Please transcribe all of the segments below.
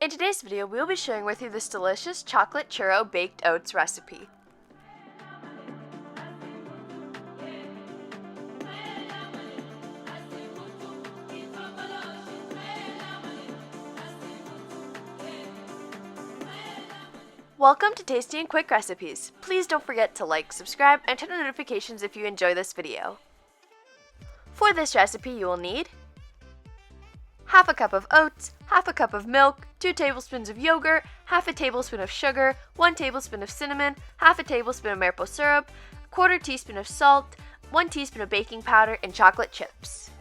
In today's video, we'll be sharing with you this delicious chocolate churro baked oats recipe. Welcome to Tasty and Quick Recipes. Please don't forget to like, subscribe, and turn on notifications if you enjoy this video. For this recipe, you will need half a cup of oats, half a cup of milk, 2 tablespoons of yogurt, half a tablespoon of sugar, 1 tablespoon of cinnamon, half a tablespoon of maple syrup, a quarter teaspoon of salt, 1 teaspoon of baking powder, and chocolate chips.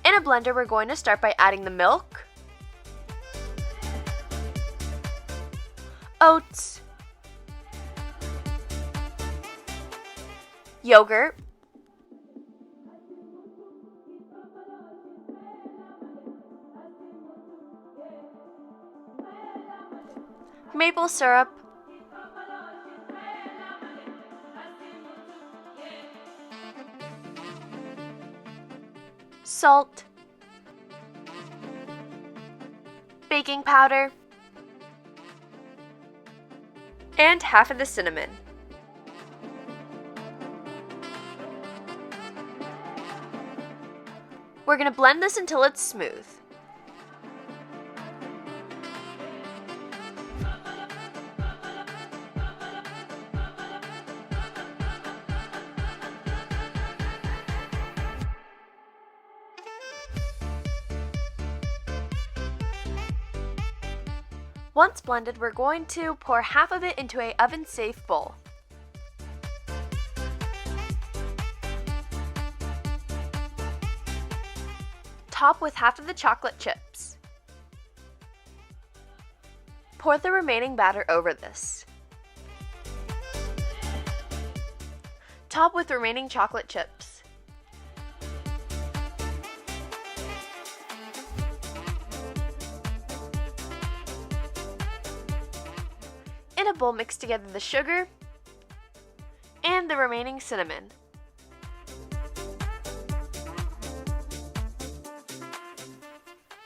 In a blender, we're going to start by adding the milk, oats, yogurt, maple syrup, salt, baking powder, and half of the cinnamon. We're going to blend this until it's smooth. Once blended, we're going to pour half of it into an oven-safe bowl. Top with half of the chocolate chips. Pour the remaining batter over this. Top with remaining chocolate chips. In a bowl, mix together the sugar and the remaining cinnamon.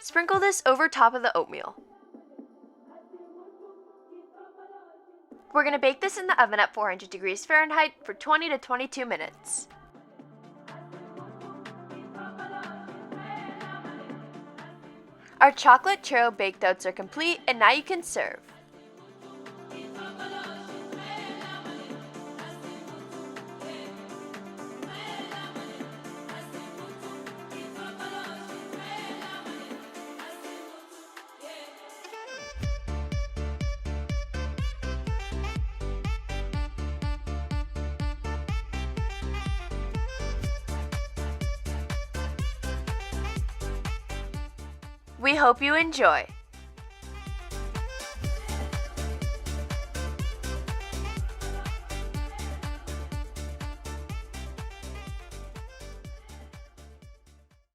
Sprinkle this over top of the oatmeal. We're going to bake this in the oven at 400 degrees Fahrenheit for 20 to 22 minutes. Our chocolate churro baked oats are complete, and now you can serve. We hope you enjoy!